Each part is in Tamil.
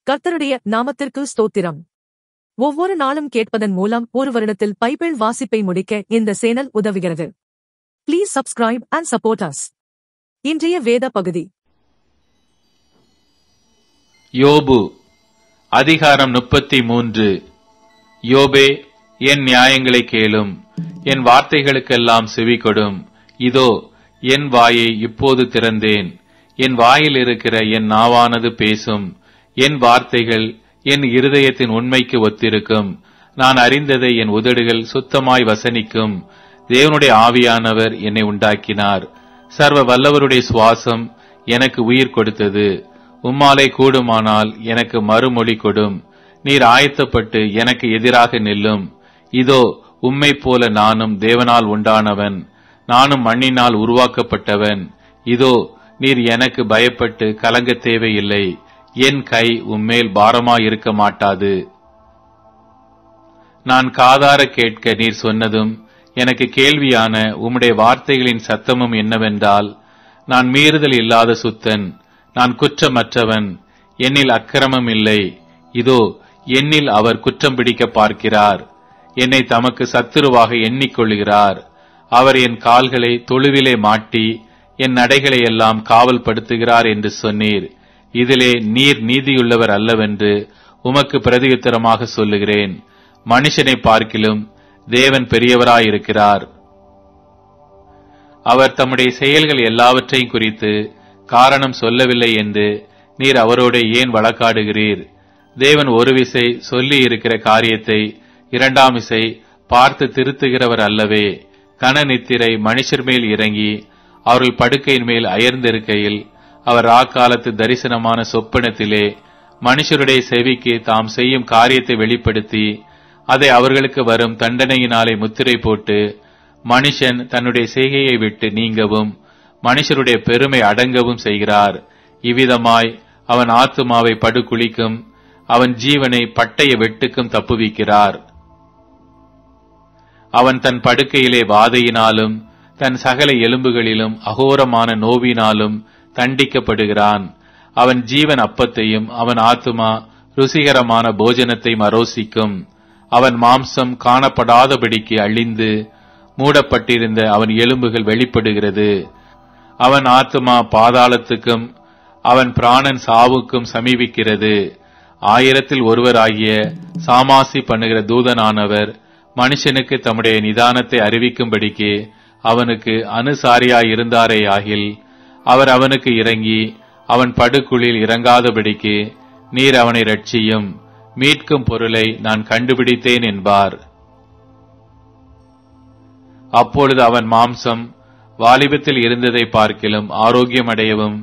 கர்த்தருடைய நாமத்திற்கு ஸ்தோத்திரம். ஒவ்வொரு நாளும் கேட்பதன் மூலம் ஒரு வருடத்தில் பைபிள் வாசிப்பை முடிக்க இந்த சேனல் உதவுகிறது. Please subscribe and support us. இன்றைய வேத பகுதி யோபு அதிகாரம் 33. யோபே, என் நியாயங்களை கேளும், என் வார்த்தைகளுக்கெல்லாம் செவிகொடும். இதோ, என் வாயை இப்போது திறந்தேன். என் வாயில் இருக்கிற என் நாவானது பேசும். என் வார்த்தைகள் என் இருதயத்தின் உண்மைக்கு ஒத்திருக்கும். நான் அறிந்ததை என் உதடுகள் சுத்தமாய் வசனிக்கும். தேவனுடைய ஆவியானவர் என்னை உண்டாக்கினார். சர்வ வல்லவருடைய சுவாசம் எனக்கு உயிர் கொடுத்தது. உம்மாலே கூடுமானால் எனக்கு மறுமொழி கொடும். நீர் ஆயத்தப்பட்டு எனக்கு எதிராக நில்லும். இதோ, உம்மை போல நானும் தேவனால் உண்டானவன், நானும் மண்ணினால் உருவாக்கப்பட்டவன். இதோ, நீர் எனக்கு பயப்பட்டு கலங்க தேவையில்லை. என் கை உம்மேல் பாரமாயிருக்க மாட்டாது. நான் காதார கேட்க நீர் சொன்னதும் எனக்கு கேள்வியான உம்முடைய வார்த்தைகளின் சத்தமும் என்னவென்றால், நான் மீறுதல் இல்லாத சுத்தன், நான் குற்றமற்றவன், என்னில் அக்கிரமம் இல்லை. இதோ, என்னில் அவர் குற்றம் பிடிக்க பார்க்கிறார். என்னை தமக்கு சத்துருவாக எண்ணிக்கொள்கிறார். அவர் என் கால்களை தொழுவிலே மாட்டி என் நடைகளை எல்லாம் காவல் படுத்துகிறார் என்று சொன்னீர். இதிலே நீர் நீதியுள்ளவர் அல்லவென்று உமக்கு பிரதியுத்தரமாக சொல்லுகிறேன். மனுஷனை பார்க்கிலும் தேவன் பெரியவராயிருக்கிறார். அவர் தம்முடைய செயல்கள் எல்லாவற்றையும் குறித்து காரணம் சொல்லவில்லை என்று நீர் அவரோடு ஏன் வழக்காடுகிறீர்? தேவன் ஒரு விசை சொல்லி இருக்கிற காரியத்தை இரண்டாம் விசை பார்த்து திருத்துகிறவர் அல்லவே. கனநித்திரை மனுஷர் மேல் இறங்கி அவர்கள் படுக்கையின் மேல் அயர்ந்திருக்கையில் அவர் ராக்காலத்து தரிசனமான சொப்பனத்திலே மனுஷருடைய செவிக்கு தாம் செய்யும் காரியத்தை வெளிப்படுத்தி அதை அவர்களுக்கு வரும் தண்டனையினாலே முத்திரை போட்டு மனுஷன் தன்னுடைய செய்கையை விட்டு நீங்கவும் மனுஷருடைய பெருமை அடங்கவும் செய்கிறார். இவ்விதமாய் அவன் ஆத்துமாவை படுகுழிக்கும் அவன் ஜீவனை பட்டய வெட்டுக்கும் தப்புவிக்கிறார். அவன் தன் படுக்கையிலே வாதையினாலும் தன் சகல எலும்புகளிலும் அகோரமான நோவினாலும் தண்டிக்கப்படுகிறான். அவன் ஜீவன் அப்பத்தையும் அவன் ஆத்துமா ருசிகரமான போஜனத்தையும் அரோசிக்கும். அவன் மாம்சம் காணப்படாதபடிக்கு அழிந்து மூடப்பட்டிருந்த அவன் எலும்புகள் வெளிப்படுகிறது. அவன் ஆத்துமா பாதாளத்துக்கும் அவன் பிராணன் சாவுக்கும் சமீபிக்கிறது. 1000 ஒருவராகிய சாமாசி பண்ணுகிற தூதனானவர் மனுஷனுக்கு தம்முடைய நிதானத்தை அறிவிக்கும்படிக்கு அவனுக்கு அனுசாரியாயிருந்தாரேயாகில் அவர் அவனுக்கு இறங்கி அவன் படுகுழில் இறங்காதபடிக்கு நீர் அவனை ரட்சியும். மீட்கும் பொருளை நான் கண்டுபிடித்தேன் என்பார். அப்பொழுது அவன் மாம்சம் வாலிபத்தில் இருந்ததை பார்க்கிலும் ஆரோக்கியமடையவும்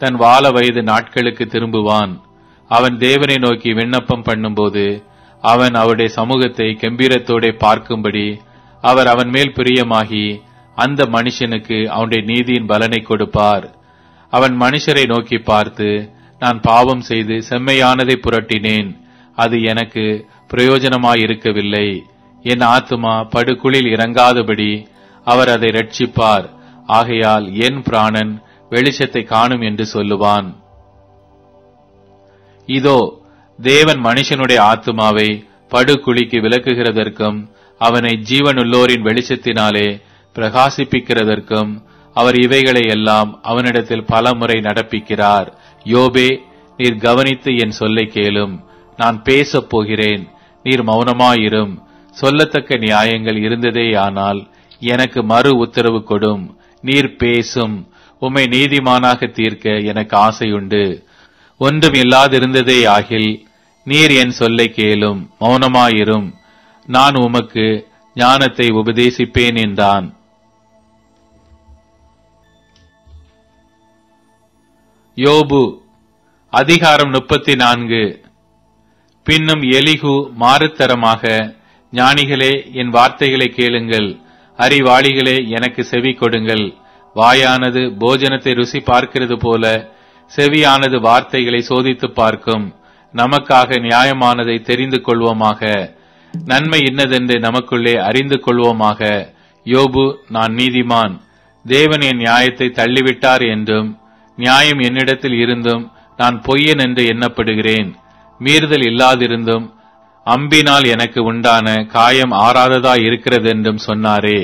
தன் வால வயது நாட்களுக்கு திரும்புவான். அவன் தேவனை நோக்கி விண்ணப்பம் பண்ணும்போது அவன் அவருடைய சமூகத்தை கம்பீரத்தோட பார்க்கும்படி அவர் அவன் மேல் பிரியமாகி அந்த மனுஷனுக்கு அவனுடைய நீதியின் பலனை கொடுப்பார். அவன் மனுஷரை நோக்கி பார்த்து, நான் பாவம் செய்து செம்மையானதை புரட்டினேன், அது எனக்கு பிரயோஜனமாயிருக்கவில்லை. என் ஆத்துமா படுகுழில் இறங்காதபடி அவர் அதை ரட்சிப்பார். ஆகையால் என் பிராணன் வெளிச்சத்தை காணும் என்று சொல்லுவான். இதோ, தேவன் மனுஷனுடைய ஆத்துமாவை படுகுழிக்கு விலக்குகிறதற்கும் அவனை ஜீவனுள்ளோரின் வெளிச்சத்தினாலே பிரகாசிப்பிக்கிறதற்கும் அவர் இவைகளை எல்லாம் அவனிடத்தில் பலமுறை நடப்பிக்கிறார். யோபே, நீர் கவனித்து என் சொல்லை கேளும். நான் பேசப் போகிறேன், நீர் மௌனமாயிரும். சொல்லத்தக்க நியாயங்கள் இருந்ததேயானால் எனக்கு மறு உத்தரவு கொடும். நீர் பேசும். உம்மை நீதிமானாக தீர்க்க எனக்கு ஆசையுண்டு. ஒன்றும் இல்லாதிருந்ததே ஆகில் நீர் என் சொல்லை கேளும், மௌனமாயிரும். நான் உமக்கு ஞானத்தை உபதேசிப்பேன் என்றான். யோபு அதிகாரம் 34. பின்னும் எலிகு மாறுத்தரமாக, ஞானிகளே என் வார்த்தைகளை கேளுங்கள், அறிவாளிகளே எனக்கு செவி கொடுங்கள். வாயானது போஜனத்தை ருசி பார்க்கிறது போல செவியானது வார்த்தைகளை சோதித்து பார்க்கும். நமக்காக நியாயமானதை தெரிந்து கொள்வோமாக, நன்மை இன்னதென்று நமக்குள்ளே அறிந்து கொள்வோமாக. யோபு, நான் நீதிமான், தேவன் என் நியாயத்தை தள்ளிவிட்டார் என்றும் நியாயம் என்னிடத்தில் இருந்தும் நான் பொய்யன் என்று எண்ணப்படுகிறேன். மீறுதல் இல்லாதிருந்தும் அம்பினால் எனக்கு உண்டான காயம் ஆறாததா இருக்கிறதென்றும் சொன்னாரே.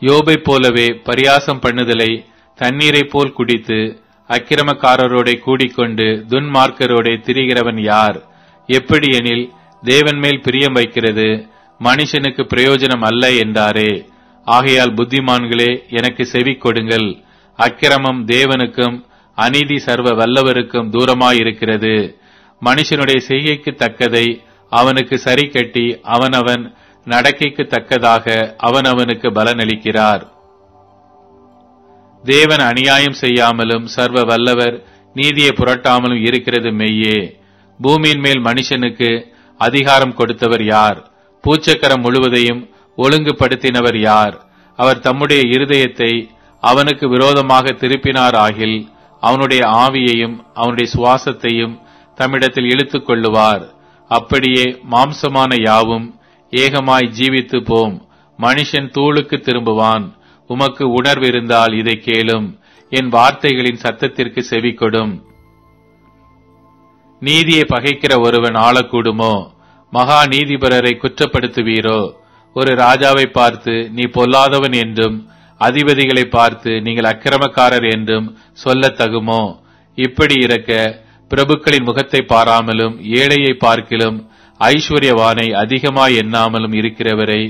யோபை போலவே பரியாசம் பண்ணுதலை தண்ணீரை போல் குடித்து அக்கிரமக்காரரோட கூடிக்கொண்டு துன்மார்க்கரோட திரிகிறவன் யார்? எப்படி எனில் தேவன் மேல் பிரியம் வைக்கிறது மனுஷனுக்கு பிரயோஜனம் அல்ல என்றாரே. ஆகையால் புத்திமான்களே, எனக்கு செவி கொடுங்கள். அக்கிரமம் தேவனுக்கும் அநீதி சர்வ வல்லவருக்கும் தூரமாயிருக்கிறது. மனுஷனுடைய செய்கைக்கு தக்கதை அவனுக்கு சரி கட்டி அவனவன் நடக்கைக்கு தக்கதாக அவனவனுக்கு பலனளிக்கிறார். தேவன் அநியாயம் செய்யாமலும் சர்வ வல்லவர் நீதியை புரட்டாமலும் இருக்கிறது மெய்யே. பூமியின் மேல் மனுஷனுக்கு அதிகாரம் கொடுத்தவர் யார்? பூச்சக்கரம் முழுவதையும் ஒழுங்குபடுத்தினவர் யார்? அவர் தம்முடைய இருதயத்தை அவனுக்கு விரோதமாக திருப்பினார் ஆகில் அவனுடைய ஆவியையும் அவனுடைய சுவாசத்தையும் தம்மிடத்தில் இழுத்துக் கொள்ளுவார். அப்படியே மாம்சமான யாவும் ஏகமாய் ஜீவித்து போம். மனுஷன் தூளுக்கு திரும்புவான். உமக்கு உணர்வு இருந்தால் இதை கேளும். என் வார்த்தைகளின் சத்தத்திற்கு செவி கொடும். நீதியை பகைக்கிற ஒருவன் ஆளக்கூடுமோ? மகா நீதிபரரை குற்றப்படுத்துவீரோ? ஒரு ராஜாவை பார்த்து நீ பொல்லாதவன் என்றும் அதிபதிகளை பார்த்து நீங்கள் அக்கிரமக்காரர் என்றும் சொல்லத் தகுமோ? இப்படி இருக்க பிரபுக்களின் முகத்தை பாராமலும் ஏழையை பார்க்கிலும் ஐஸ்வர்யவானை அதிகமாய் எண்ணாமலும் இருக்கிறவரை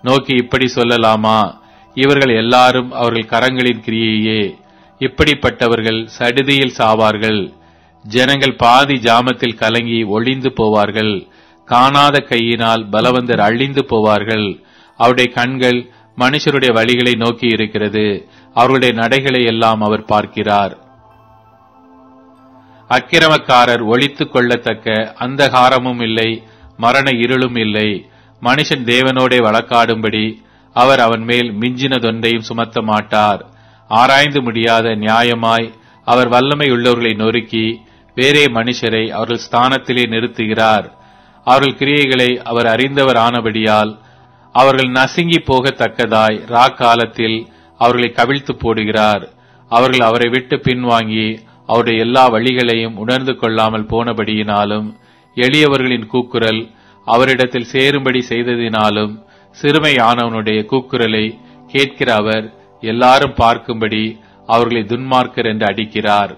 நோக்கி இப்படி சொல்லலாமா? இவர்கள் எல்லாரும் அவர்கள் கரங்களின் கிரியையே. இப்படிப்பட்டவர்கள் சடுதியில் சாவார்கள். ஜனங்கள் பாதி ஜாமத்தில் கலங்கி ஒளிந்து போவார்கள். காணாத கையினால் பலவந்தர் அழிந்து போவார்கள். அவருடைய கண்கள் மனுஷருடைய வழிகளை நோக்கி இருக்கிறது. அவர்களுடைய நடைகளை எல்லாம் அவர் பார்க்கிறார். அக்கிரமக்காரர் ஒளித்துக் கொள்ளத்தக்க அந்தகாரமும் இல்லை, மரண இருளும் இல்லை. மனுஷன் தேவனோட வழக்காடும்படி அவர் அவன் மேல் மிஞ்சினதொன்றையும் சுமத்த மாட்டார். ஆராய்ந்து முடியாத நியாயமாய் அவர் வல்லமை உள்ளவர்களை நொறுக்கி வேறே மனுஷரை அவர்கள் ஸ்தானத்திலே நிறுத்துகிறார். அவர்கள் கிரியைகளை அவர் அறிந்தவர் ஆனபடியால் அவர்கள் நசுங்கி போகத்தக்கதாய் ராக்காலத்தில் அவர்களை கவிழ்த்து போடுகிறார். அவர்கள் அவரை விட்டு பின்வாங்கி அவருடைய எல்லா வழிகளையும் உணர்ந்து கொள்ளாமல் போனபடியினாலும் எளியவர்களின் கூக்குரல் அவரிடத்தில் சேரும்படி செய்ததினாலும் சிறுமையானவனுடைய கூக்குரலை கேட்கிற அவர் எல்லாரும் பார்க்கும்படி அவர்களை துன்மார்க்கர் என்று அடிக்கிறார்.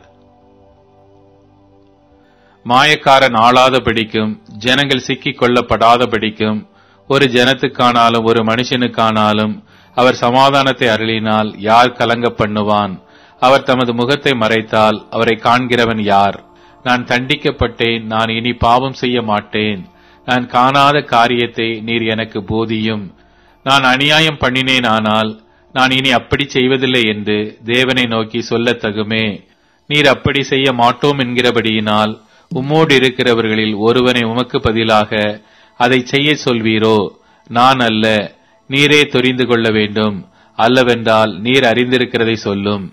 மாயக்காரன் ஆளாதபடிக்கும் ஜனங்கள் சிக்கிக் கொள்ளப்படாதபடிக்கும் ஒரு ஜனத்துக்கானாலும் ஒரு மனுஷனுக்கானாலும் அவர் சமாதானத்தை அருளினால் யார் கலங்க பண்ணுவான்? அவர் தமது முகத்தை மறைத்தால் அவரை காண்கிறவன் யார்? நான் தண்டிக்கப்பட்டேன், நான் இனி பாவம் செய்ய மாட்டேன். நான் காணாத காரியத்தை நீர் எனக்கு போதியும். நான் அநியாயம் பண்ணினேன், ஆனால் நான் இனி அப்படி செய்வதில்லை என்று தேவனை நோக்கி சொல்லத் தகுமே. நீர் அப்படி செய்ய மாட்டோம் என்கிறபடியினால் உம்மோடு இருக்கிறவர்களில் ஒருவனை உமக்கு பதிலாக அதை செய்ய சொல்வீரோ? நான் அல்ல, நீரே தெரிந்து கொள்ள வேண்டும். அல்லவென்றால் நீர் அறிந்திருக்கிறதை சொல்லும்.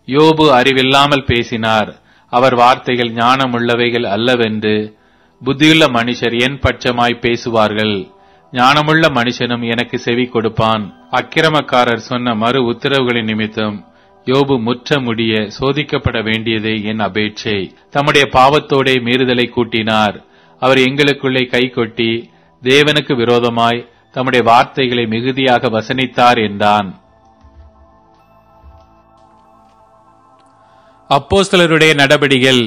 யோபு அறிவில்லாமல் பேசினார். அவர் வார்த்தைகள் ஞானமுள்ளவைகள் அல்லவென்று புத்தியுள்ள மனுஷர் என் பட்சமாய் பேசுவார்கள். ஞானமுள்ள மனுஷனும் எனக்கு செவி கொடுப்பான். அக்கிரமக்காரர் சொன்ன மறு உத்தரவுகளின் நிமித்தம் யோபு முற்ற முடிய சோதிக்கப்பட வேண்டியதே என் அபேட்சை. தம்முடைய பாவத்தோடே மீறுதலை கூட்டினார். அவர் எங்களுக்குள்ளே கை கொட்டி தேவனுக்கு விரோதமாய் தம்முடைய வார்த்தைகளை மிகுதியாக வசனித்தார் என்றான். அப்போஸ்தலருடைய நடபடிகள்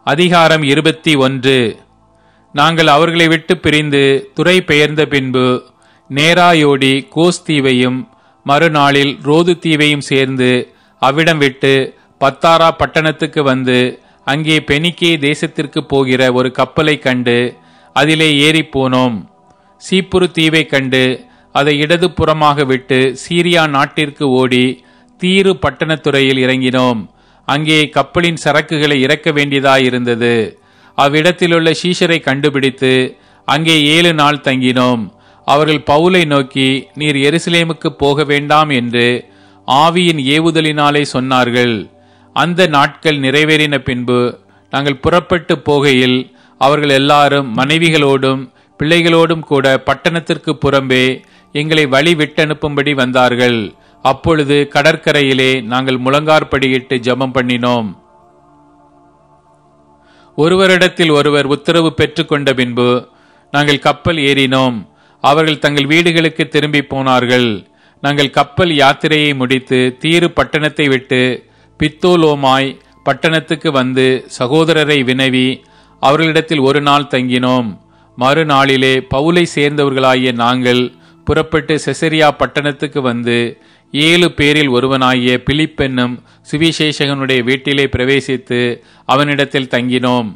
அதிகாரம் 21. நாங்கள் அவர்களை விட்டு பிரிந்து துறை பெயர்ந்த பின்பு நேராயோடி கோஸ் தீவையும் மறுநாளில் ரோது தீவையும் சேர்ந்து அவ்விடம் விட்டு பத்தாரா பட்டணத்துக்கு வந்து அங்கே பெனிக்கே தேசத்திற்கு போகிற ஒரு கப்பலை கண்டு அதிலே ஏறிப் போனோம். சீப்புரு தீவை கண்டு அதை இடது புறமாக விட்டு சீரியா நாட்டிற்கு ஓடி தீரு பட்டணத்துறையில் இறங்கினோம். அங்கே கப்பலின் சரக்குகளை இறக்க வேண்டியதாயிருந்தது. அவ்விடத்திலுள்ள சீஷரை கண்டுபிடித்து அங்கே 7 நாள் தங்கினோம். அவர்கள் பவுலை நோக்கி, நீர் எருசலேமுக்கு போக வேண்டாம் என்று ஆவியின் ஏவுதலினாலே சொன்னார்கள். அந்த நாட்கள் நிறைவேறின பின்பு நாங்கள் புறப்பட்டு போகையில் அவர்கள் எல்லாரும் மனைவிகளோடும் பிள்ளைகளோடும் கூட பட்டணத்திற்கு புறம்பே எங்களை வழி விட்டனுப்பும்படி வந்தார்கள். அப்பொழுது கடற்கரையிலே நாங்கள் முழங்கார்படியிட்டு ஜெபம் பண்ணினோம். ஒருவரிடத்தில் ஒருவர் உத்தரவு பெற்றுக்கொண்ட பின்பு நாங்கள் கப்பல் ஏறினோம். அவர்கள் தங்கள் வீடுகளுக்கு திரும்பி போனார்கள். நாங்கள் கப்பல் யாத்திரையை முடித்து தீரு பட்டணத்தை விட்டு பித்தோலோமாய் பட்டணத்துக்கு வந்து சகோதரரை வினவி அவர்களிடத்தில் ஒரு நாள் தங்கினோம். மறுநாளிலே பவுலை சேர்ந்தவர்களாகிய நாங்கள் புறப்பட்டு செசரியா பட்டணத்துக்கு வந்து 7 பேரில் ஒருவனாகிய பிலிப்பென்னும் சுவிசேஷகனுடைய வீட்டிலே பிரவேசித்து அவனிடத்தில் தங்கினோம்.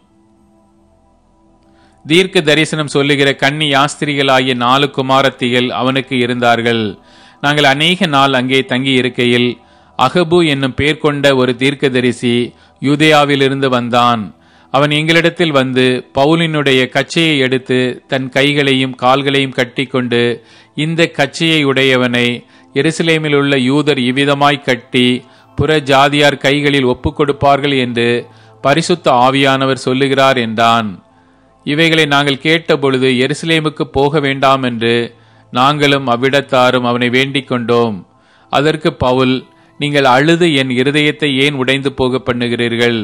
தீர்க்க தரிசனம் சொல்லுகிற கன்னி யாஸ்திரிகளாகிய 4 குமாரத்திகள் அவனுக்கு இருந்தார்கள். நாங்கள் அநேக நாள் அங்கே தங்கி இருக்கையில் அகபு என்னும் பேர் கொண்ட ஒரு தீர்க்கதரிசி யூதேயாவிலிருந்து வந்தான். அவன் எங்களிடத்தில் வந்து பவுலினுடைய கச்சையை எடுத்து தன் கைகளையும் கால்களையும் கட்டிக்கொண்டு, இந்த கச்சையை உடையவனை எருசலேமில் உள்ள யூதர் இவ்விதமாய் கட்டி புற ஜாதியார் கைகளில் ஒப்புக் கொடுப்பார்கள் என்று பரிசுத்த ஆவியானவர் சொல்லுகிறார் என்றான். இவைகளை நாங்கள் கேட்டபொழுது எருசலேமுக்கு போக வேண்டாம் என்று நாங்களும் அவ்விடத்தாரும் அவனை வேண்டிக் கொண்டோம். அதற்கு பவுல், நீங்கள் அழுது என் இருதயத்தை ஏன் உடைந்து போக பண்ணுகிறீர்கள்?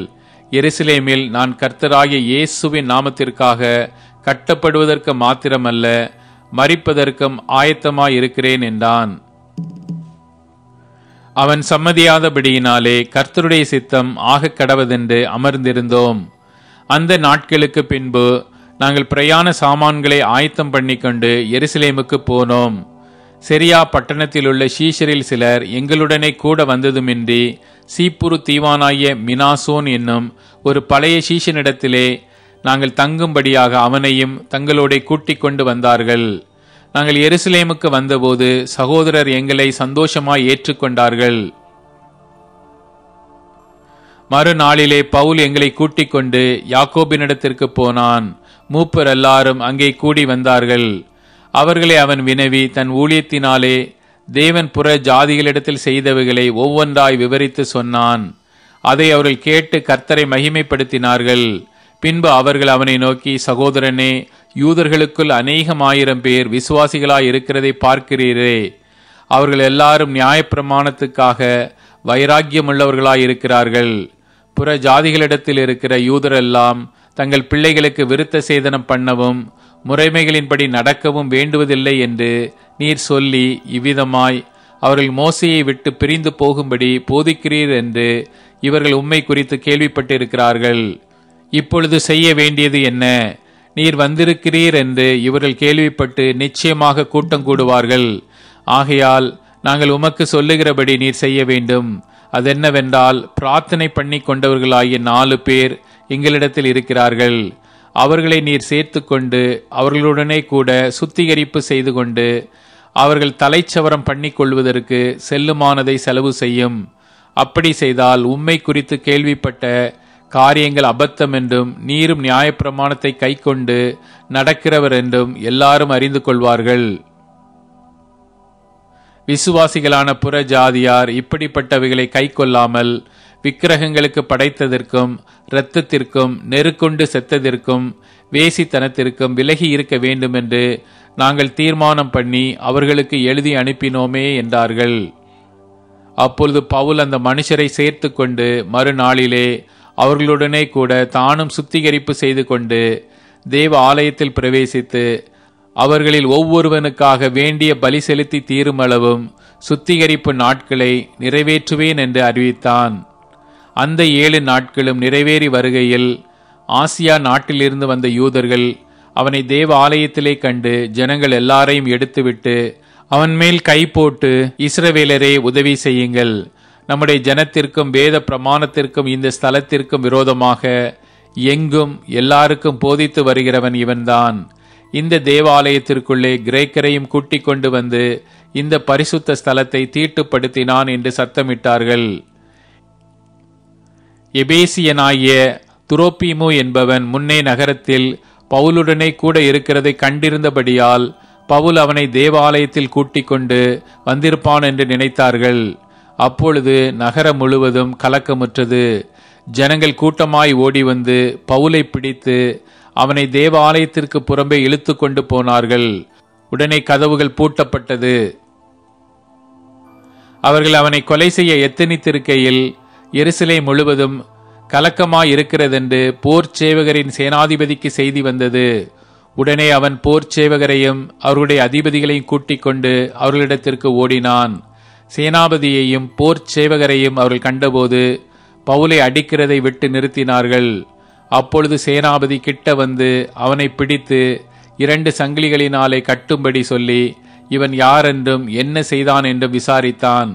எருசலேமில் நான் கர்த்தராகிய இயேசுவின் நாமத்திற்காக கட்டப்படுவதற்கு மாத்திரமல்ல, மரிப்பதற்கும் ஆயத்தமாய் இருக்கிறேன் என்றான். அவன் சம்மதியாதபடியினாலே கர்த்தருடைய சித்தம் ஆக கடவதென்று அமர்ந்திருந்தோம். அந்த நாட்களுக்கு பின்பு நாங்கள் பிரயாண சாமான்களை ஆயத்தம் பண்ணிக்கொண்டு எருசலேமுக்கு போனோம். செரியா பட்டணத்தில் உள்ள சீஷரில் சிலர் எங்களுடனே கூட வந்ததுமின்றி சீப்புரு தீவானாகிய மினாசோன் என்னும் ஒரு பழைய சீஷனிடத்திலே நாங்கள் தங்கும்படியாக அவனையும் தங்களோட கூட்டிக் கொண்டு வந்தார்கள். நாங்கள் எருசலேமுக்கு வந்தபோது சகோதரர் எங்களை சந்தோஷமாய் ஏற்றுக்கொண்டார்கள். மறுநாளிலே பவுல் எங்களை கூட்டிக் கொண்டு யாக்கோபினிடத்திற்கு போனான். மூப்பர் எல்லாரும் அங்கே கூடி வந்தார்கள். அவர்களை அவன் வினவி தன் ஊழியத்தினாலே தேவன் புற ஜாதிகளிடத்தில் செய்தவைகளை ஒவ்வொன்றாய் விவரித்து சொன்னான். அதை அவர்கள் கேட்டு கர்த்தரை மகிமைப்படுத்தினார்கள். பின்பு அவர்கள் அவனை நோக்கி, சகோதரனே, யூதர்களுக்குள் அநேகமாயிரம் பேர் விசுவாசிகளாய் இருக்கிறதை பார்க்கிறீரே. அவர்கள் எல்லாரும் நியாயப்பிரமாணத்துக்காக வைராக்கியமுள்ளவர்களாய் இருக்கிறார்கள். புற ஜாதிகளிடத்தில் இருக்கிற யூதரெல்லாம் தங்கள் பிள்ளைகளுக்கு விருத்த சேதனம் பண்ணவும் முறைமைகளின்படி நடக்கவும் வேண்டுவதில்லை என்று நீர் சொல்லி இவ்விதமாய் அவர்கள் மோசையை விட்டு பிரிந்து போகும்படி போதிக்கிறீர் என்று இவர்கள் உம்மை குறித்து கேள்விப்பட்டிருக்கிறார்கள். இப்பொழுது செய்ய வேண்டியது என்ன? நீர் வந்திருக்கிறீர் என்று இவர்கள் கேள்விப்பட்டு நிச்சயமாக கூட்டம் கூடுவார்கள். ஆகையால் நாங்கள் உமக்கு சொல்லுகிறபடி நீர் செய்ய வேண்டும். அதென்னவென்றால், பிரார்த்தனை பண்ணி கொண்டவர்களாகிய 4 பேர் எங்களிடத்தில் இருக்கிறார்கள். அவர்களை நீர் சேர்த்து கொண்டு அவர்களுடனே கூட சுத்திகரிப்பு செய்து கொண்டு அவர்கள் தலைச்சவரம் பண்ணி கொள்வதற்கு செல்லுமானதை செலவு செய்யும். அப்படி செய்தால் உம்மை குறித்து கேள்விப்பட்ட காரியங்கள் அபத்தம் என்றும் நீரும் நியாயப்பிரமாணத்தை கை கொண்டு நடக்கிறவர் என்றும் எல்லாரும் அறிந்து கொள்வார்கள். விசுவாசிகளான புற ஜாதியார் இப்படிப்பட்டவைகளை கை கொள்ளாமல் விக்கிரகங்களுக்கு படைத்ததற்கும் இரத்தத்திற்கும் நெருக்கொண்டு செத்ததற்கும் வேசித்தனத்திற்கும் விலகி இருக்க வேண்டும் என்று நாங்கள் தீர்மானம் பண்ணி அவர்களுக்கு எழுதி அனுப்பினோமே என்றார்கள். அப்பொழுது பவுல் அந்த மனுஷரை சேர்த்து கொண்டு மறுநாளிலே அவர்களுடனே கூட தானும் சுத்திகரிப்பு செய்து கொண்டு தேவ ஆலயத்தில் பிரவேசித்து அவர்களில் ஒவ்வொருவனுக்காக வேண்டிய பலி செலுத்தி தீருமளவும் சுத்திகரிப்பு நாட்களை நிறைவேற்றுவேன் என்று அறிவித்தான். அந்த 7 நாட்களும் நிறைவேறி வருகையில் ஆசியா நாட்டிலிருந்து வந்த யூதர்கள் அவனை தேவ ஆலயத்திலே கண்டு ஜனங்கள் எல்லாரையும் எடுத்துவிட்டு அவன் மேல் கை போட்டு, இஸ்ரவேலரே, உதவி செய்யுங்கள். நம்முடைய ஜனத்திற்கும் வேத பிரமாணத்திற்கும் இந்த ஸ்தலத்திற்கும் விரோதமாக எங்கும் எல்லாருக்கும் போதித்து வருகிறவன் இவன்தான். இந்த தேவாலயத்திற்குள்ளே கிரேக்கரையும் கூட்டிக் கொண்டு வந்து இந்த பரிசுத்த ஸ்தலத்தை தீட்டுப்படுத்தினான் என்று சத்தமிட்டார்கள். எபேசியனாகிய துரோப்பீமு என்பவன் முன்னே நகரத்தில் பவுலுடனே கூட இருக்கிறதை கண்டிருந்தபடியால் பவுல் அவனை தேவாலயத்தில் கூட்டிக் கொண்டு வந்திருப்பான் என்று நினைத்தார்கள். அப்பொழுது நகரம் முழுவதும் கலக்கமுற்றது. ஜனங்கள் கூட்டமாய் ஓடி வந்து பவுலை பிடித்து அவனை தேவாலயத்திற்கு புறம்பே இழுத்து கொண்டு போனார்கள். உடனே கதவுகள் பூட்டப்பட்டது. அவர்கள் அவனை கொலை செய்ய எத்தனித்திருக்கையில் எருசலேம் முழுவதும் கலக்கமாயிருக்கிறதென்று போர் சேவகரின் சேனாதிபதிக்கு செய்தி வந்தது. உடனே அவன் போர் சேவகரையும் அவர்களுடைய அதிபதிகளையும் கூட்டிக் கொண்டு அவர்களிடத்திற்கு ஓடினான். சேனாபதியையும் போர் சேவகரையும் அவர்கள் கண்டபோது பவுலை அடிக்கிறதை விட்டு நிறுத்தினார்கள். அப்பொழுது சேனாபதி கிட்ட வந்து அவனை பிடித்து 2 சங்கிலிகளினாலே கட்டும்படி சொல்லி இவன் யாரென்றும் என்ன செய்தான் என்றும் விசாரித்தான்.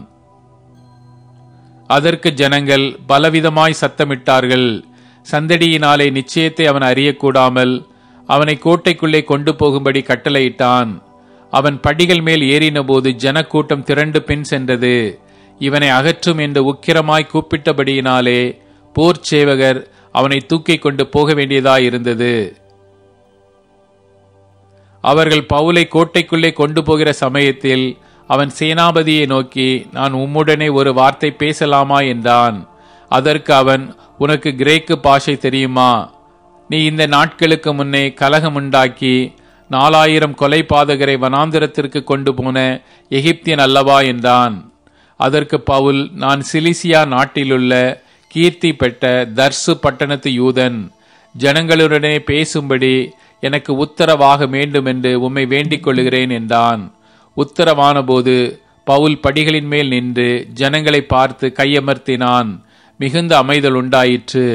அதற்கு ஜனங்கள் பலவிதமாய் சத்தமிட்டார்கள். சந்தடியினாலே நிச்சயத்தை அவன் அறியக்கூடாமல் அவனை கோட்டைக்குள்ளே கொண்டு போகும்படி கட்டளையிட்டான். அவன் படிகள் மேல் ஏறினபோது ஜனக்கூட்டம் திரண்டு பின் சென்றது. இவனை அகற்றும் என்று உக்கிரமாய் கூப்பிட்டபடியினாலே போர் சேவகர் அவனை தூக்கிக் கொண்டு போக வேண்டியதாயிருந்தது. அவர்கள் பவுலை கோட்டைக்குள்ளே கொண்டு போகிற சமயத்தில் அவன் சேனாபதியை நோக்கி, நான் உம்முடனே ஒரு வார்த்தை பேசலாமா என்றான். அதற்கு அவன், உனக்கு கிரேக்கு பாஷை தெரியுமா? நீ இந்த நாட்களுக்கு முன்னே கலகம் உண்டாக்கி 4000 கொலை பாதகரை வனாந்திரத்திற்கு கொண்டு போன எகிப்தியன் அல்லவா என்றான். அதற்கு பவுல், நான் சிலிசியா நாட்டிலுள்ள கீர்த்தி பெற்ற தர்சு பட்டணத்து யூதன். ஜனங்களுடனே பேசும்படி எனக்கு உத்தரவாக வேண்டும் என்று உம்மை வேண்டிக் கொள்கிறேன் என்றான். உத்தரவான போது பவுல் படிகளின் மேல் நின்று ஜனங்களை பார்த்து கையமர்த்தினான். மிகுந்த அமைதல் உண்டாயிற்று.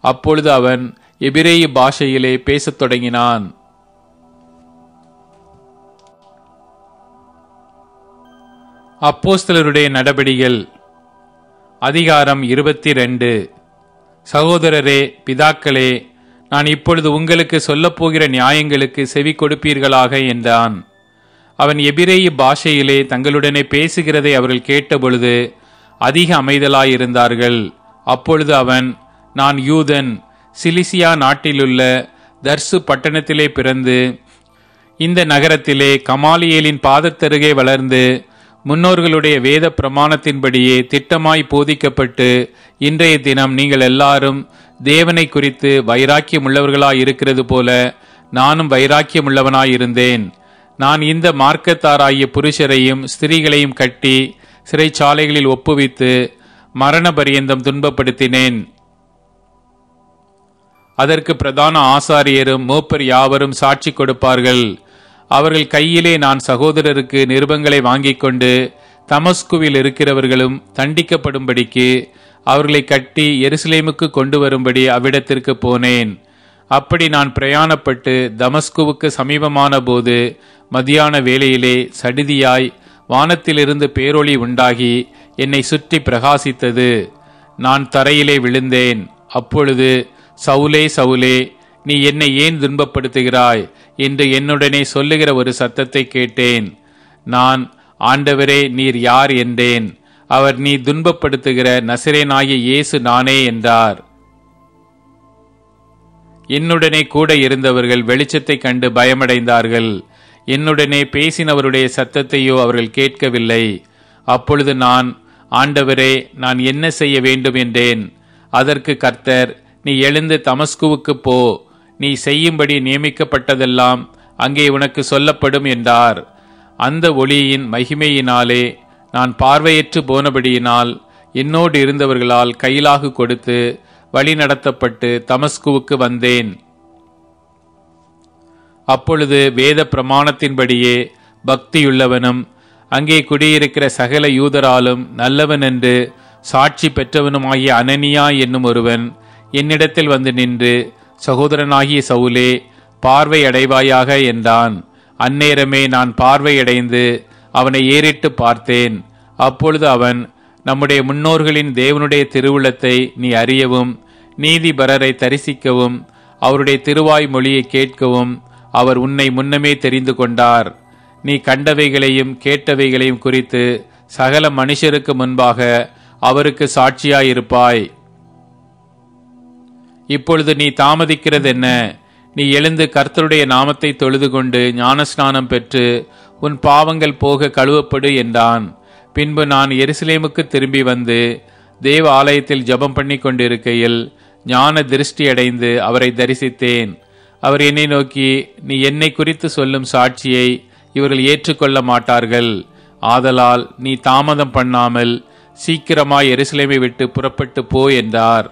அப்பொழுது அவன் எபிரேய பாஷையிலே பேசத் தொடங்கினான். அப்போஸ்தலருடைய நடபடிகள் அதிகாரம் 22. சகோதரரே, பிதாக்களே, நான் இப்பொழுது உங்களுக்கு சொல்லப்போகிற நியாயங்களுக்கு செவி கொடுப்பீர்களாக என்றான். அவன் எபிரேய பாஷையிலே தங்களுடனே பேசுகிறதை அவர்கள் கேட்டபொழுது அதிக அமைதலாயிருந்தார்கள். அப்பொழுது அவன், நான் யூதன், சிலிசியா நாட்டிலுள்ள தர்சு பட்டணத்திலே பிறந்து இந்த நகரத்திலே கமாலியேலின் பாதத்தருகே வளர்ந்து முன்னோர்களுடைய வேத பிரமாணத்தின்படியே திட்டமாய் போதிக்கப்பட்டு இன்றைய தினம் நீங்கள் எல்லாரும் தேவனை குறித்து வைராக்கியம் உள்ளவர்களாய் இருக்கிறது போல நானும் வைராக்கியம் உள்ளவனாயிருந்தேன். நான் இந்த மார்க்கத்தாராகிய புருஷரையும் ஸ்திரீகளையும் கட்டி சிறைச்சாலைகளில் ஒப்புவித்து மரண பரியந்தம் துன்பப்படுத்தினேன். அதற்கு பிரதான ஆசாரியரும் மூப்பர் யாவரும் சாட்சி கொடுப்பார்கள். அவர்கள் கையிலே நான் சகோதரருக்கு நிருபங்களை வாங்கிக் கொண்டு தமஸ்குவில் இருக்கிறவர்களும் தண்டிக்கப்படும்படிக்கு அவர்களை கட்டி எருசலேமுக்கு கொண்டு வரும்படி அவ்விடத்திற்கு போனேன். அப்படி நான் பிரயாணப்பட்டு தமஸ்குவுக்கு சமீபமான போது மதியான வேளையிலே சடிதியாய் வானத்திலிருந்து பேரொளி உண்டாகி என்னை சுற்றி பிரகாசித்தது. நான் தரையிலே விழுந்தேன். அப்பொழுது, சவுலே, சவுலே, நீ என்னை ஏன் துன்பப்படுத்துகிறாய் என்று என்னுடனே சொல்லுகிற ஒரு சத்தத்தை கேட்டேன். நான், ஆண்டவரே, நீர் யார் என்றேன். அவர், நீ துன்பப்படுத்துகிற நசரேனாகிய இயேசு நானே என்றார். என்னுடனே கூட இருந்தவர்கள் வெளிச்சத்தை கண்டு பயமடைந்தார்கள். என்னுடனே பேசினவருடைய சத்தத்தையோ அவர்கள் கேட்கவில்லை. அப்பொழுது நான், ஆண்டவரே, நான் என்ன செய்ய வேண்டும் என்றேன். அதற்கு கர்த்தர், நீ எழுந்து தமஸ்குவுக்கு போ, நீ செய்யும்படி நியமிக்கப்பட்டதெல்லாம் அங்கே உனக்கு சொல்லப்படும் என்றார். அந்த ஒளியின் மகிமையினாலே நான் பார்வையற்று போனபடியினால் என்னோடு இருந்தவர்களால் கையிலாகு கொடுத்து வழி நடத்தப்பட்டு தமஸ்குவுக்கு வந்தேன். அப்பொழுது வேத பிரமாணத்தின்படியே பக்தியுள்ளவனும் அங்கே குடியிருக்கிற சகல யூதராலும் நல்லவன் என்று சாட்சி பெற்றவனுமாகிய அனனியா என்னும் ஒருவன் என்னிடத்தில் வந்து நின்று, சகோதரனாகிய சவுலே, பார்வை அடைவாயாக என்றான். அந்நேரமே நான் பார்வையடைந்து அவனை ஏறிட்டு பார்த்தேன். அப்பொழுது அவன், நம்முடைய முன்னோர்களின் தேவனுடைய திருவுளத்தை நீ அறியவும் நீதிபரரை தரிசிக்கவும் அவருடைய திருவாய் மொழியை கேட்கவும் அவர் உன்னை முன்னமே தெரிந்து கொண்டார். நீ கண்டவைகளையும் கேட்டவைகளையும் குறித்து சகல மனுஷருக்கு முன்பாக அவருக்கு சாட்சியாயிருப்பாய். இப்பொழுது நீ தாமதிக்கிறது என்ன? நீ எழுந்து கர்த்தருடைய நாமத்தை தொழுது கொண்டு ஞானஸ்நானம் பெற்று உன் பாவங்கள் போக கழுவப்படு என்றான். பின்பு நான் எருசலேமுக்கு திரும்பி வந்து தேவ ஆலயத்தில் ஜெபம் பண்ணி கொண்டிருக்கையில் ஞான திருஷ்டி அடைந்து அவரை தரிசித்தேன். அவர் என்னை நோக்கி, நீ என்னை குறித்து சொல்லும் சாட்சியை இவர்கள் ஏற்றுக்கொள்ள மாட்டார்கள். ஆதலால் நீ தாமதம் பண்ணாமல் சீக்கிரமாய் எருசலேமை விட்டு புறப்பட்டு போ என்றார்.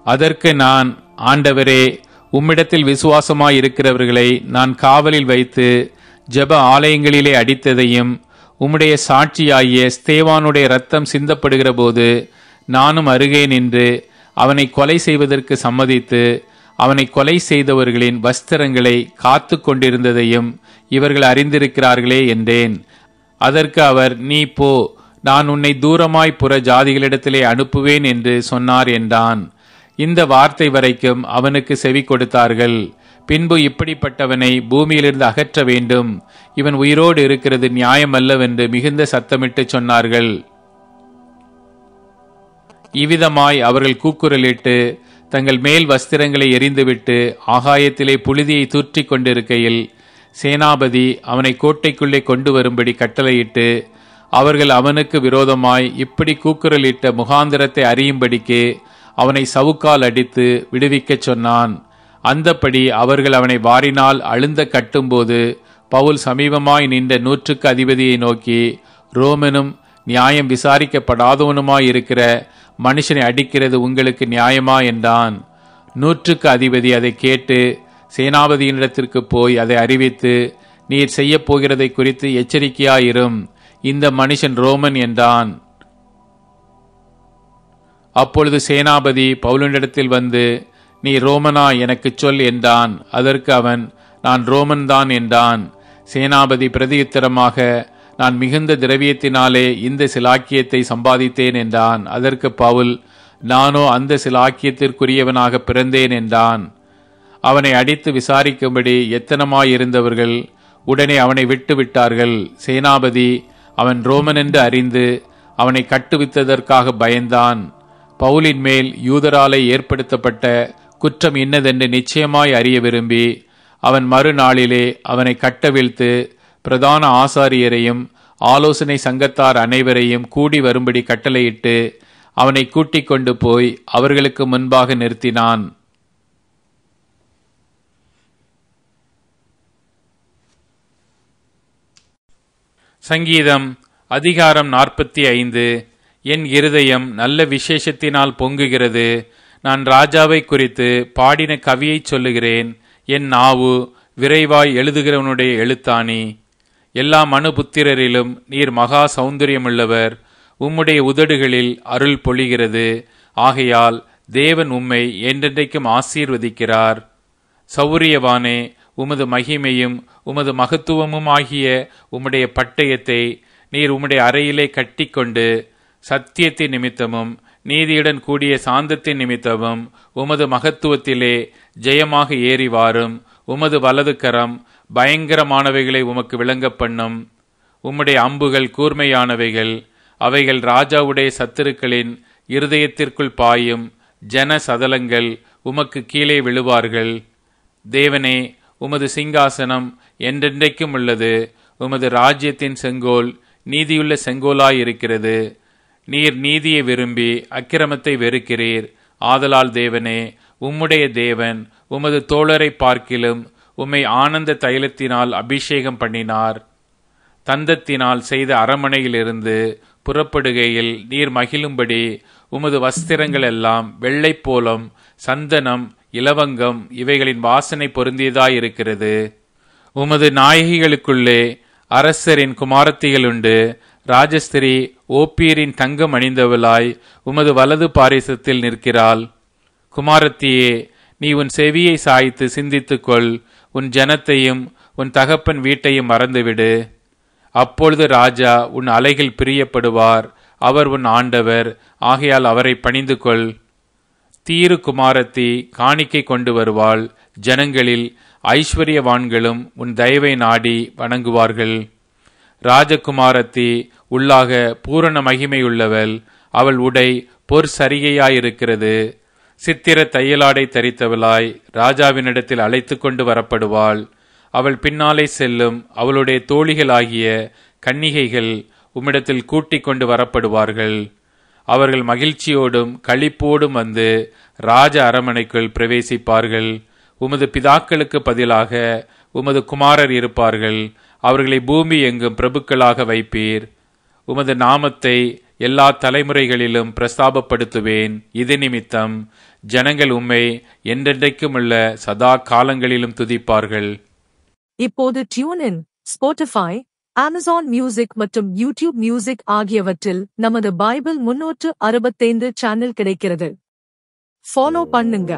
அதற்கு நான், ஆண்டவரே, உம்மிடத்தில் விசுவாசமாய் இருக்கிறவர்களை நான் காவலில் வைத்து ஜெப ஆலயங்களிலே அடித்ததையும் உம்முடைய சாட்சியாகிய ஸ்தேவானுடைய இரத்தம் சிந்தப்படுகிற போது நானும் அருகே நின்று அவனை கொலை செய்வதற்கு சம்மதித்து அவனை கொலை செய்தவர்களின் வஸ்திரங்களை காத்து கொண்டிருந்ததையும் இவர்கள் அறிந்திருக்கிறார்களே என்றேன். அதற்கு அவர், நீ போ, நான் உன்னை தூரமாய் புற ஜாதிகளிடத்திலே அனுப்புவேன் என்று சொன்னார் என்றான். இந்த வார்த்தை வரைக்கும் அவனுக்கு செவி கொடுத்தார்கள். பின்பு இப்படிப்பட்டவனை பூமியிலிருந்து அகற்ற வேண்டும், இவன் உயிரோடு இருக்கிறது நியாயமல்லவென்று மிகுந்த சத்தமிட்டு சொன்னார்கள். இவ்விதமாய் அவர்கள் கூக்குரலிட்டு தங்கள் மேல் வஸ்திரங்களை எறிந்துவிட்டு ஆகாயத்திலே புழுதியை தூற்றிக் கொண்டிருக்கையில் சேனாபதி அவனை கோட்டைக்குள்ளே கொண்டு வரும்படி கட்டளையிட்டு அவர்கள் அவனுக்கு விரோதமாய் இப்படி கூக்குரலிட்ட முகாந்திரத்தை அறியும்படிக்கு அவனை சவுக்கால் அடித்து விடுவிக்கச் சொன்னான். அந்தப்படி அவர்கள் அவனை வாரினால் அழுந்த கட்டும்போது பவுல் சமீபமாய் நின்ற 100க்கு அதிபதியை நோக்கி, ரோமனும் நியாயம் விசாரிக்கப்படாதவனுமாயிருக்கிற மனுஷனை அடிக்கிறது உங்களுக்கு நியாயமா என்றான். 100க்கு அதிபதி அதை கேட்டு சேனாபதியினிடத்திற்கு போய் அதை அறிவித்து, நீர் செய்ய போகிறதை குறித்து எச்சரிக்கையாயிரும், இந்த மனுஷன் ரோமன் என்றான். அப்பொழுது சேனாபதி பவுலினிடத்தில் வந்து, நீ ரோமனா எனக்கு சொல் என்றான். அதற்கு அவன், நான் ரோமன் தான் என்றான். சேனாபதி பிரதியுத்தரமாக, நான் மிகுந்த திரவியத்தினாலே இந்த சிலாக்கியத்தை சம்பாதித்தேன் என்றான். அதற்கு பவுல், நானோ அந்த சிலாக்கியத்திற்குரியவனாக பிறந்தேன் என்றான். அவனை அடித்து விசாரிக்கும்படி எத்தனமாயிருந்தவர்கள் உடனே அவனை விட்டு விட்டார்கள். சேனாபதி அவன் ரோமன் என்று அறிந்து அவனை கட்டுவித்ததற்காக பயந்தான். பவுலின் மேல் யூதராலே ஏற்படுத்தப்பட்ட குற்றம் இன்னதென்று நிச்சயமாய் அறிய விரும்பி அவன் மறுநாளிலே அவனை கட்டவிழ்த்து பிரதான ஆசாரியரையும் ஆலோசனை சங்கத்தார் அனைவரையும் கூடி வரும்படி கட்டளையிட்டு அவனை கூட்டிக் கொண்டு போய் அவர்களுக்கு முன்பாக நிறுத்தினான். சங்கீதம் அதிகாரம் 45. என் இருதயம் நல்ல விசேஷத்தினால் பொங்குகிறது. நான் ராஜாவை குறித்து பாடின கவியை சொல்லுகிறேன். என் நாவு விரைவாய் எழுதுகிறவனுடைய எழுத்தாணி. எல்லா மனுபுத்திரரிலும் நீர் மகா சௌந்தரியமுள்ளவர். உம்முடைய உதடுகளில் அருள் பொழிகிறது. ஆகையால் தேவன் உம்மை என்றென்றைக்கும் ஆசீர்வதிக்கிறார். சௌரியவானே, உமது மகிமையும் உமது மகத்துவமும் ஆகிய உம்முடைய பட்டயத்தை நீர் உம்முடைய அறையிலே கட்டிக்கொண்டு சத்தியத்தின் நிமித்தமும் நீதியுடன் கூடிய சாந்தத்தின் நிமித்தமும் உமது மகத்துவத்திலே ஜெயமாக ஏறி வாரும். உமது வலது கரம் பயங்கரமானவைகளை உமக்கு விளங்க பண்ணும். உம்முடைய அம்புகள் கூர்மையானவைகள். அவைகள் ராஜாவுடைய சத்துருக்களின் இருதயத்திற்குள் பாயும். ஜன சதலங்கள் உமக்கு கீழே விழுவார்கள். தேவனே, உமது சிங்காசனம் என்றென்றைக்கும் உள்ளது. உமது ராஜ்யத்தின் செங்கோல் நீதியுள்ள செங்கோலாயிருக்கிறது. நீர் நீதியை விரும்பி அக்கிரமத்தை வெறுக்கிறீர். ஆதலால் தேவனே, உம்முடைய தேவன் உமது தோழரை பார்க்கிலும் உம்மை ஆனந்த தைலத்தினால் அபிஷேகம் பண்ணினார். தந்தத்தினால் செய்த அரமனையிலிருந்து புறப்படுகையில் நீர் மகிழும்படி உமது வஸ்திரங்கள் எல்லாம் வெள்ளை போலம், சந்தனம், இலவங்கம் இவைகளின் வாசனை பொருந்தியதாயிருக்கிறது. உமது நாயகிகளுக்குள்ளே அரசரின் குமாரத்திகள் உண்டு. ராஜஸ்திரி ஓப்பீரின் தங்கம் அணிந்தவளாய் உமது வலது பாரிசத்தில் நிற்கிறாள். குமாரத்தியே, நீ உன் செவியை சாய்த்து சிந்தித்துக்கொள். உன் ஜனத்தையும் உன் தகப்பன் வீட்டையும் மறந்துவிடு. அப்பொழுது ராஜா உன் அலைகள் பிரியப்படுவார். அவர் உன் ஆண்டவர். ஆகையால் அவரை பணிந்து கொள். தீரு குமாரத்தி காணிக்கை கொண்டு வருவாள். ஜனங்களில் ஐஸ்வர்யவான்களும் உன் தயவை நாடி வணங்குவார்கள். ராஜகுமாரத்தி உள்ளாக பூரண மகிமையுள்ளவள். அவள் உடை பொற் சரிகையாயிருக்கிறது. சித்திர தையலாடை தரித்தவளாய் ராஜாவினிடத்தில் அழைத்து கொண்டு வரப்படுவாள். அவள் பின்னாலே செல்லும் அவளுடைய தோழிகளாகிய கன்னிகைகள் உம்மிடத்தில் கூட்டிக் கொண்டு வரப்படுவார்கள். அவர்கள் மகிழ்ச்சியோடும் களிப்போடும் வந்து ராஜ அரமனைக்குள் பிரவேசிப்பார்கள். உமது பிதாக்களுக்கு பதிலாக உமது குமாரர் இருப்பார்கள். அவர்களை பூமி எங்கும் பிரபுக்களாக வைப்பீர். உமது நாமத்தை எல்லா தலைமுறைகளிலும் பிரஸ்தாபப்படுத்துவேன். இது நிமித்தம் ஜனங்கள் உம்மை என்றென்றைக்குமுள்ள சதா காலங்களிலும் துதிப்பார்கள். இப்போது டியூன், ஸ்பாட்டிஃபை, அமேசான் மியூசிக் மற்றும் யூடியூப் மியூசிக் ஆகியவற்றில் நமது பைபிள் 365 சேனல் கிடைக்கிறது. ஃபாலோ பண்ணுங்க.